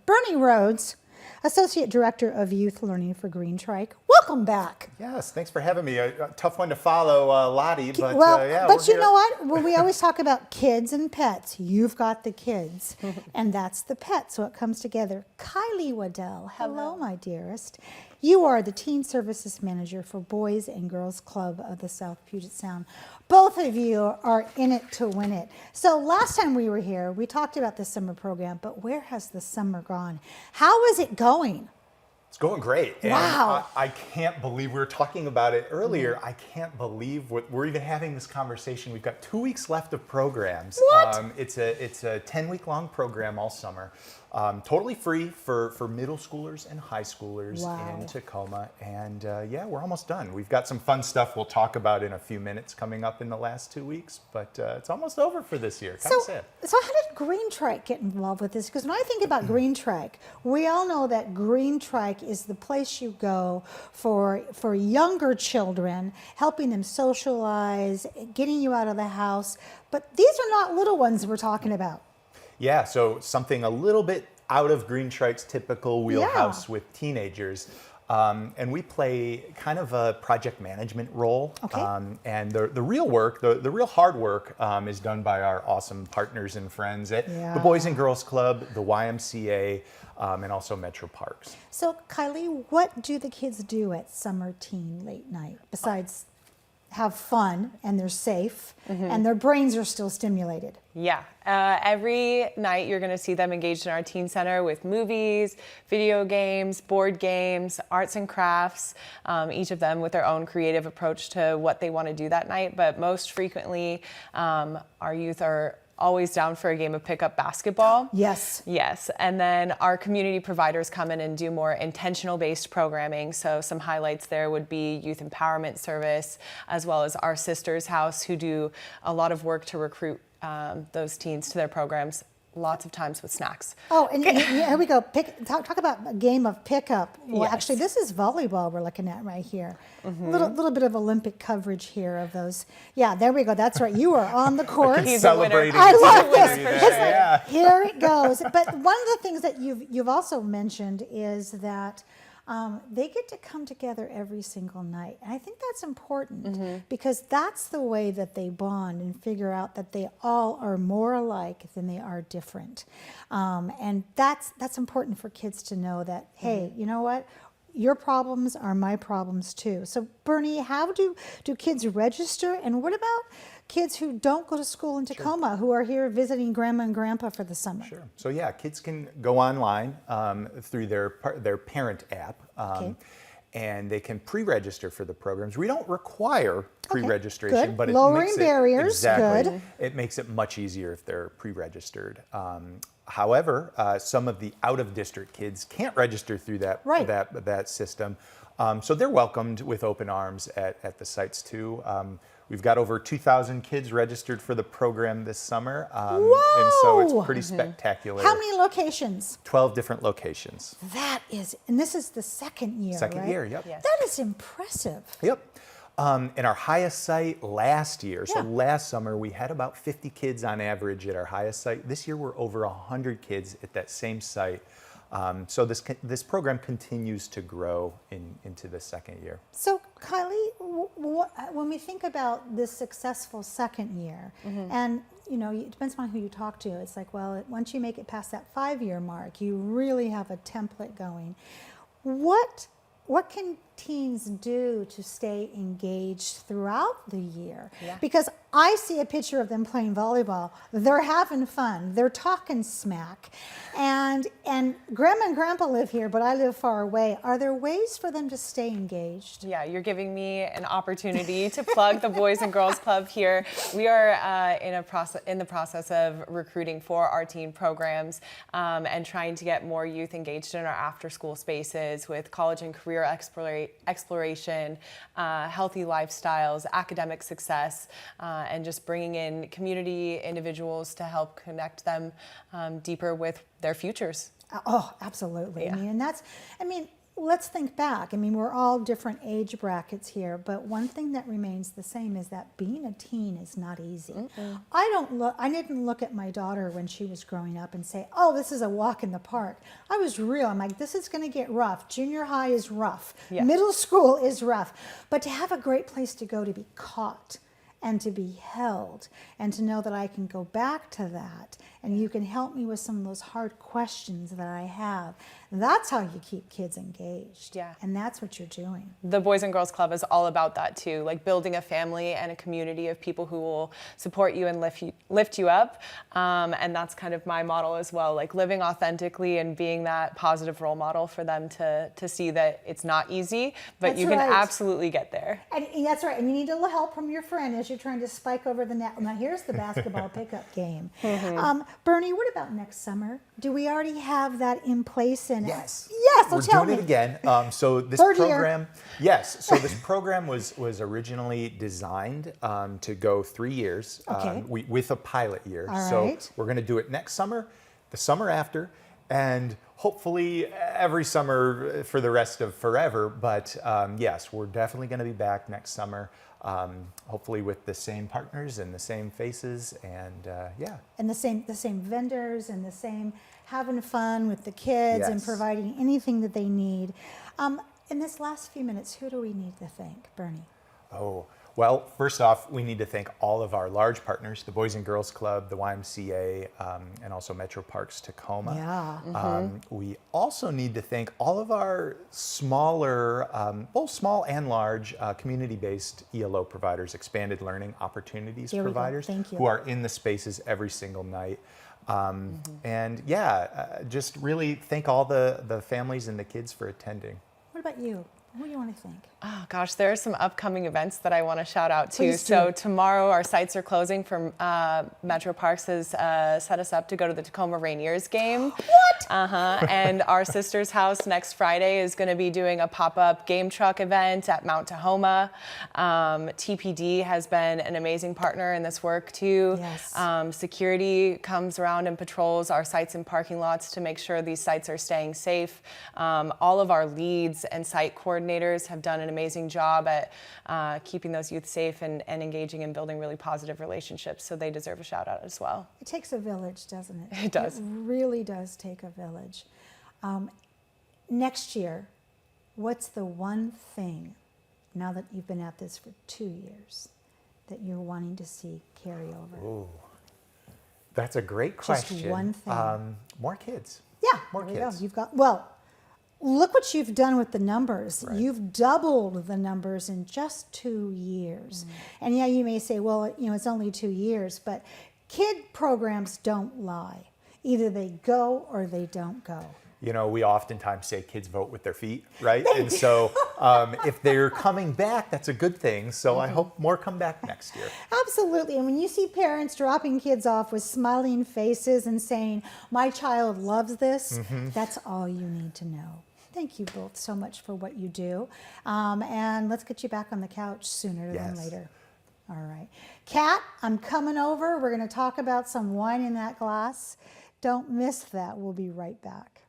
Bernie Rhodes, Associate Director of Youth Learning for Green Trike. Welcome back. Yes, thanks for having me. A tough one to follow, Lottie, but yeah. But you know what? Well, we always talk about kids and pets. You've got the kids, and that's the pet, so it comes together. Kylie Waddell, hello, my dearest. You are the Teen Services Manager for Boys and Girls Club of the South Puget Sound. Both of you are in it to win it. So last time we were here, we talked about the summer program, but where has the summer gone? How is it going? It's going great. And wow. I can't believe, we were talking about it earlier, I can't believe we're even having this conversation. We've got 2 weeks left of programs. What? It's a 10-week long program all summer. Totally free for middle schoolers and high schoolers in Tacoma. And yeah, we're almost done. We've got some fun stuff we'll talk about in a few minutes coming up in the last 2 weeks, but it's almost over for this year. So how did Green Trike get involved with this? Because when I think about Green Trike, we all know that Green Trike is the place you go for younger children, helping them socialize, getting you out of the house. But these are not little ones we're talking about. Yeah, so something a little bit out of Green Trike's typical wheelhouse with teenagers. And we play kind of a project management role. Okay. And the real work, the real hard work is done by our awesome partners and friends at the Boys and Girls Club, the YMCA, and also Metro Parks. So Kylie, what do the kids do at Summer Teen Late Night besides have fun and they're safe and their brains are still stimulated? Yeah, every night you're going to see them engaged in our teen center with movies, video games, board games, arts and crafts, each of them with their own creative approach to what they want to do that night. But most frequently, our youth are always down for a game of pickup basketball. Yes. Yes. And then our community providers come in and do more intentional based programming. So some highlights there would be Youth Empowerment Service, as well as our Sisters House, who do a lot of work to recruit those teens to their programs, lots of times with snacks. Oh, and here we go. Talk about a game of pickup. Well, yes. Actually, this is volleyball we're looking at right here. Little bit of Olympic coverage here of those. Yeah, there we go. That's right. You are on the court. He's celebrating. I love this. Yeah. Here it goes. But one of the things that you've also mentioned is that they get to come together every single night. And I think that's important because that's the way that they bond and figure out that they all are more alike than they are different. And that's important for kids to know that, hey, you know what? Your problems are my problems too. So Bernie, how do kids register? And what about kids who don't go to school in Tacoma, who are here visiting grandma and grandpa for the summer? Sure. So yeah, kids can go online through their parent app, and they can pre-register for the programs. We don't require pre-registration, but it lowering makes barriers. Exactly. Good. It makes it much easier if they're pre-registered. However, some of the out-of-district kids can't register through that system, so they're welcomed with open arms at the sites too. We've got over 2,000 kids registered for the program this summer, and so it's pretty spectacular. How many locations? 12 different locations. That is, and this is the second year, Second right? year, yep. Yes. That is impressive. Yep. And our highest site last year, so last summer, we had about 50 kids on average at our highest site. This year, we're over 100 kids at that same site. So this program continues to grow into the second year. So Kylie, when we think about this successful second year, and you know, it depends on who you talk to, it's like, well, once you make it past that 5-year mark, you really have a template going. What can teens do to stay engaged throughout the year? Because I see a picture of them playing volleyball. They're having fun. They're talking smack. And grandma and grandpa live here, but I live far away. Are there ways for them to stay engaged? Yeah, you're giving me an opportunity to plug the Boys and Girls Club here. We are in the process of recruiting for our teen programs and trying to get more youth engaged in our after-school spaces with college and career exploration, healthy lifestyles, academic success, and just bringing in community individuals to help connect them deeper with their futures. Oh, absolutely. Yeah. I mean, let's think back. I mean, we're all different age brackets here, but one thing that remains the same is that being a teen is not easy. I didn't look at my daughter when she was growing up and say, oh, this is a walk in the park. I was real. I'm like, this is going to get rough. Junior high is rough. Yeah. Middle school is rough. But to have a great place to go to be caught and to be held and to know that I can go back to that and you can help me with some of those hard questions that I have. That's how you keep kids engaged. Yeah. And that's what you're doing. The Boys and Girls Club is all about that too, like building a family and a community of people who will support you and lift you up. And that's kind of my model as well, like living authentically and being that positive role model for them to see that it's not easy, but That's you can right. absolutely get there. And that's right. And you need a little help from your friend as you're trying to spike over the net. Now, here's the basketball pickup game. Bernie, what about next summer? Do we already have that in place? Yes. Yes, so We're tell doing me. it again. So this Third year. program, yes. So this program was originally designed to go 3 years Okay. with a pilot year. All So right. we're going to do it next summer, the summer after, and hopefully every summer for the rest of forever. But yes, we're definitely going to be back next summer. Hopefully with the same partners and the same faces, and yeah. And the same vendors and the same having fun with the kids and Yes. providing anything that they need. In this last few minutes, who do we need to thank, Bernie? Oh, well, first off, we need to thank all of our large partners, the Boys and Girls Club, the YMCA, and also Metro Parks Tacoma. Yeah. We also need to thank all of our smaller, both small and large, community-based ELO providers, expanded learning opportunities There we go. providers, Thank you. who are in the spaces every single night. And yeah, just really thank all the families and the kids for attending. What about you? Who do you want to thank? Oh gosh, there are some upcoming events that I want to shout out to. Please do. So tomorrow our sites are closing. From Metro Parks has set us up to go to the Tacoma Rainiers game. What? And our sister's house next Friday is going to be doing a pop-up game truck event at Mount Tacoma. TPD has been an amazing partner in this work too. Yes. Security comes around and patrols our sites and parking lots to make sure these sites are staying safe. All of our leads and site coordinators have done an amazing job at keeping those youth safe and engaging and building really positive relationships, so they deserve a shout out as well. It takes a village, doesn't it? It does. It really does take a village. Next year, what's the one thing, now that you've been at this for 2 years, that you're wanting to see carry over? Ooh, that's a great Just question. one thing. More kids. Yeah, More there we go. kids. You've got, well, look what you've done with the numbers. Right. You've doubled the numbers in just 2 years. And yeah, you may say, well, you know, it's only 2 years, but kid programs don't lie. Either they go or they don't go. You know, we oftentimes say kids vote with their feet, right? And so if they're coming back, that's a good thing. So I hope more come back next year. Absolutely. And when you see parents dropping kids off with smiling faces and saying, my child loves this, that's all you need to know. Thank you both so much for what you do. And let's get you back on the couch sooner than Yes. later. All right. Kat, I'm coming over. We're going to talk about some wine in that glass. Don't miss that. We'll be right back.